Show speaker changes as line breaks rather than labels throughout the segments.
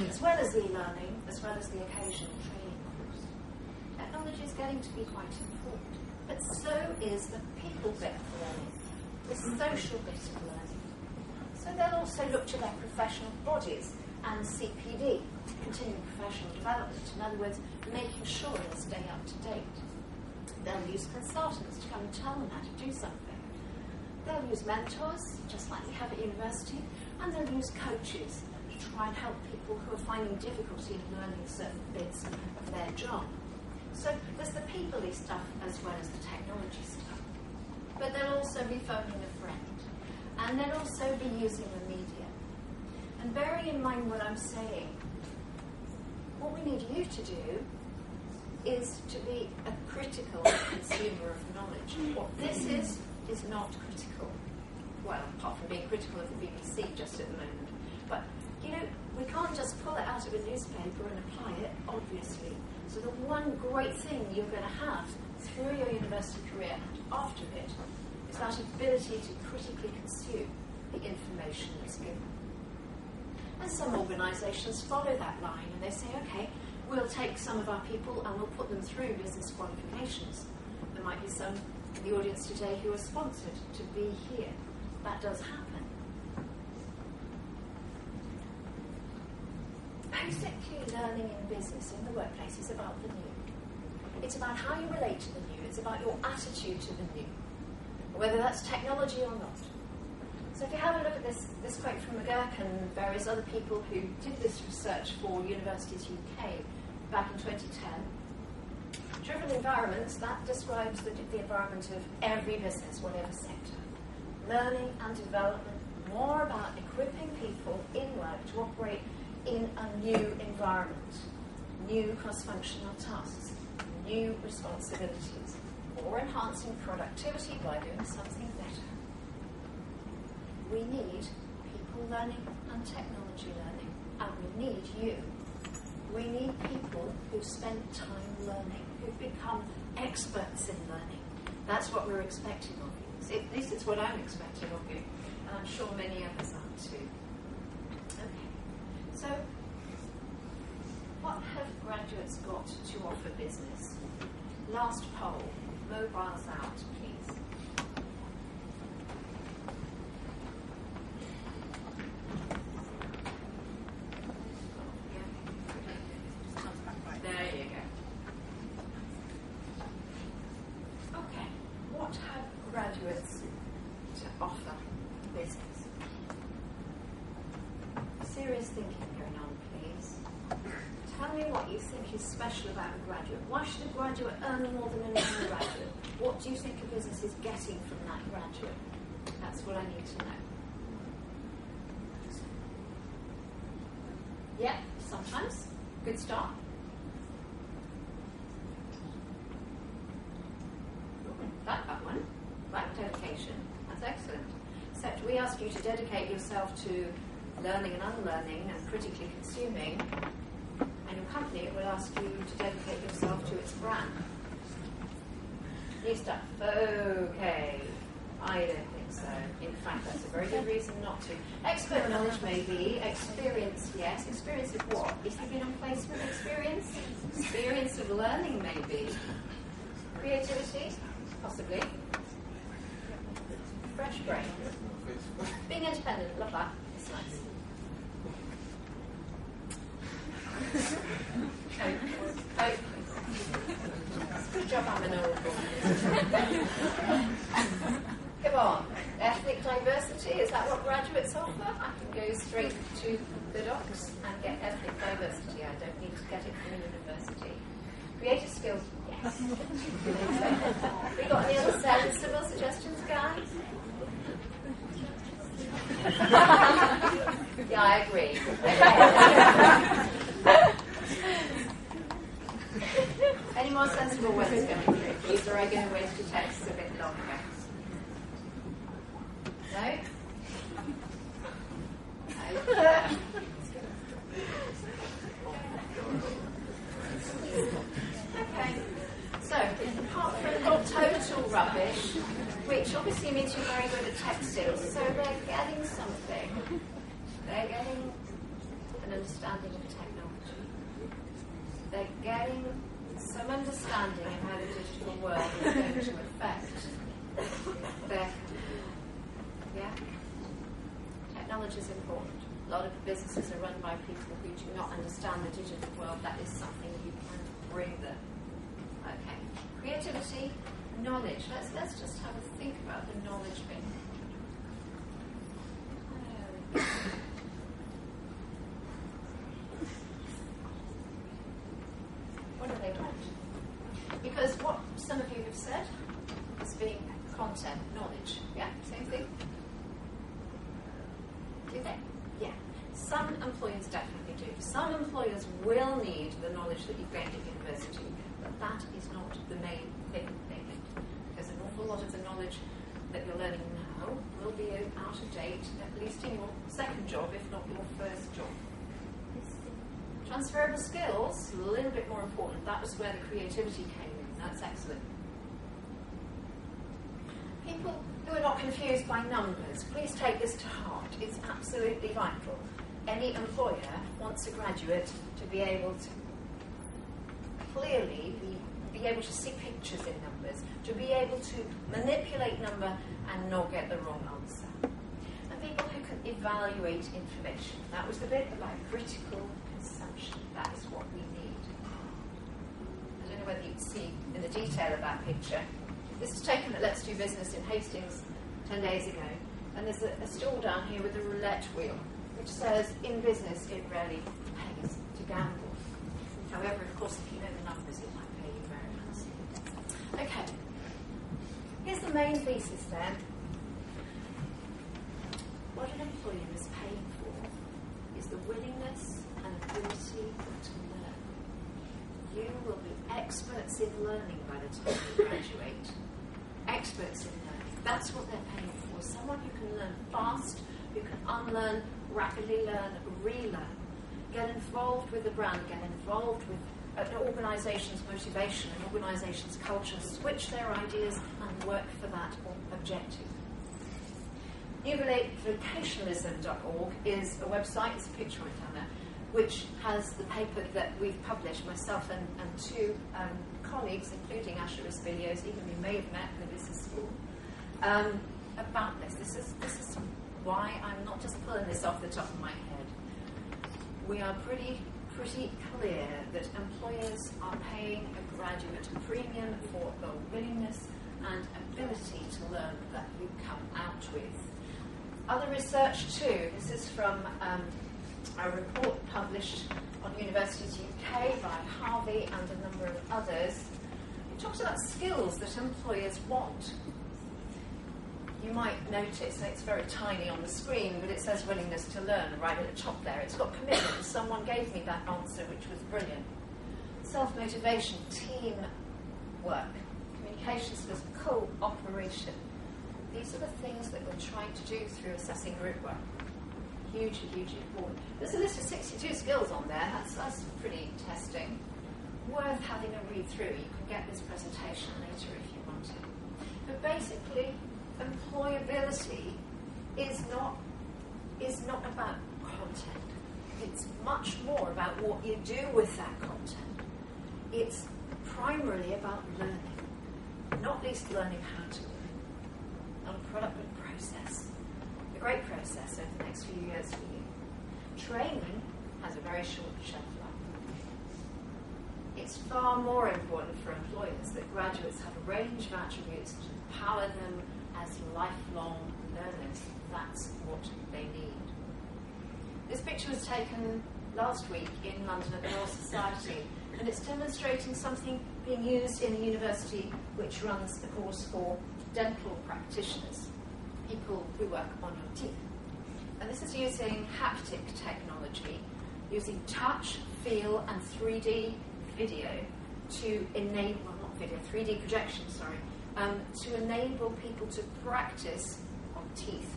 as well as e-learning, as well as the occasional training course. Technology is getting to be quite important, but so is the people bit of learning, the social bit of learning. So they'll also look to their professional bodies and CPD, continuing professional development. In other words, making sure they'll stay up to date. They'll use consultants to come and tell them how to do something. They'll use mentors, just like we have at university, and they'll use coaches to try and help people who are finding difficulty in learning certain bits of their job. So there's the people-y stuff as well as the technology stuff. But they'll also be phoning a friend, and they'll also be using the media. And bearing in mind what I'm saying, what we need you to do is to be a critical consumer of knowledge. What this is not critical. Well, apart from being critical of the BBC just at the moment. But, you know, we can't just pull it out of a newspaper and apply it, obviously. So the one great thing you're going to have through your university career and after it is that ability to critically consume the information that's given. And some organisations follow that line and they say, okay, we'll take some of our people and we'll put them through business qualifications. There might be some in the audience today who are sponsored to be here. That does happen. Basically, learning in business, in the workplace, is about the new. It's about how you relate to the new. It's about your attitude to the new, whether that's technology or not. So if you have a look at this quote from McGurk and various other people who did this research for Universities UK back in 2010, driven environments, that describes the environment of every business, whatever sector. Learning and development, more about equipping people in work to operate in a new environment, new cross-functional tasks, new responsibilities, or enhancing productivity by doing something better. We need people learning and technology learning, and we need you. We need people who've spent time learning, who've become experts in learning. That's what we're expecting of you. At least it's what I'm expecting of you, and I'm sure many others are too. Okay, so what have graduates got to offer business? Last poll, mobiles out, please. There you go. Okay, what have graduates to offer business? Serious thinking going on, please. Tell me what you think is special about a graduate. Why should a graduate earn more than an undergraduate? What do you think a business is getting from that graduate? That's what I need to know. Yeah, sometimes. Good start. Like that one. Right, dedication. That's excellent. Except we ask you to dedicate yourself to learning and unlearning and critically consuming, and your company will ask you to dedicate yourself to its brand. New stuff. Okay. I don't think so. In fact, that's a very good reason not to. Expert knowledge maybe. Experience, yes. Experience of what? Is there been a placement experience? Experience of learning maybe. Creativity? Possibly. Fresh brain. Being independent. Love that. It's nice. Good job, I'm an old woman. Come on. Ethnic diversity, is that what graduates offer? I can go straight to the docs and get ethnic diversity. I don't need to get it from university. Creative skills, yes. We got any other sensible suggestions, guys? Yeah, I agree. Any more sensible ones coming through? Please, or are I going to waste your texts a bit longer? No? Okay. So, apart from total rubbish, which obviously means you're very good at tech skills, so they're getting something. They're getting an understanding of by people who do not understand the digital world, that is something you can bring them. Okay, creativity, knowledge. Let's just have a think about the knowledge bit. What do they want? Because what some of you have said is being content, knowledge. Yeah, same thing? Do they? Yeah. Some employers definitely do. Some employers will need the knowledge that you've gained at university, but that is not the main thing they need. Because an awful lot of the knowledge that you're learning now will be out of date, at least in your second job, if not your first job. Transferable skills, a little bit more important. That was where the creativity came in. That's excellent. People who are not confused by numbers, please take this to heart. It's absolutely vital. Any employer wants a graduate to be able to clearly be able to see pictures in numbers, to be able to manipulate number and not get the wrong answer. And people who can evaluate information. That was the bit about critical consumption. That is what we need. I don't know whether you can see in the detail of that picture. This is taken at Let's Do Business in Hastings 10 days ago. And there's a stall down here with a roulette wheel, which says, in business, it rarely pays to gamble. However, of course, if you know the numbers, it might pay you very nicely. Okay. Here's the main thesis then. What an employer is paying for is the willingness and ability to learn. You will be experts in learning by the time you graduate. Experts in learning. That's what they're paying for. Someone who can learn fast, who can unlearn, rapidly learn, relearn. Get involved with the brand, get involved with an organisation's motivation, an organisation's culture, switch their ideas and work for that objective. NewVocationalism.org is a website, it's a picture right down there, which has the paper that we've published, myself and two colleagues, including Asha Rasbilios, even we may have met in the business school, about this. This is why I'm not just pulling this off the top of my head. We are pretty clear that employers are paying a graduate premium for the willingness and ability to learn that you come out with. Other research too. This is from a report published on Universities UK by Harvey and a number of others. It talks about skills that employers want. You might notice, it's very tiny on the screen, but it says willingness to learn right at the top there. It's got commitment. Someone gave me that answer, which was brilliant. Self-motivation, teamwork, communication skills, cooperation. These are the things that we're trying to do through assessing group work. Hugely important. There's a list of 62 skills on there. That's pretty testing. Worth having a read through. You can get this presentation later if you want to. But basically, employability is not about content. It's much more about what you do with that content. It's primarily about learning, not least learning how to learn. Not a product, but a process. A great process over the next few years for you. Training has a very short shelf life. It's far more important for employers that graduates have a range of attributes to empower them as lifelong learners. That's what they need. This picture was taken last week in London at the Royal Society, and it's demonstrating something being used in a university which runs a course for dental practitioners, people who work on your teeth. And this is using haptic technology, using touch, feel, and 3D video to enable, 3D projection, to enable people to practice on teeth.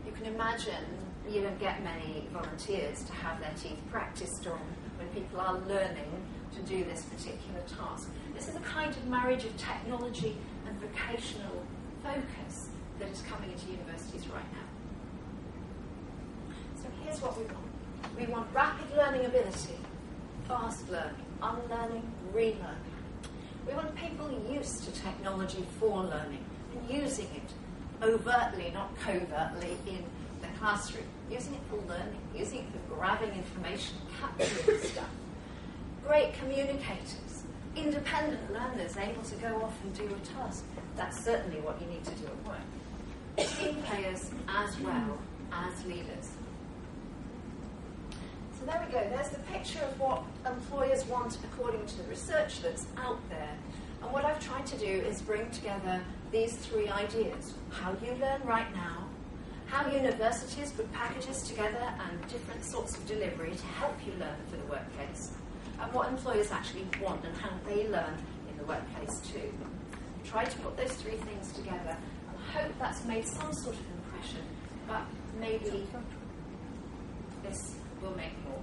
You can imagine you don't get many volunteers to have their teeth practiced on when people are learning to do this particular task. This is a kind of marriage of technology and vocational focus that is coming into universities right now. So here's what we want. We want rapid learning ability, fast learning, unlearning, relearning. We want people used to technology for learning and using it overtly, not covertly, in the classroom, using it for learning, using it for grabbing information, capturing stuff. Great communicators, independent learners able to go off and do a task. That's certainly what you need to do at work. Team players as well as leaders. So there we go. There's the picture of what employers want according to the research that's out there. And what I've tried to do is bring together these three ideas. How you learn right now, how universities put packages together and different sorts of delivery to help you learn for the workplace, and what employers actually want and how they learn in the workplace too. Try to put those three things together, and I hope that's made some sort of impression, but maybe this will make more.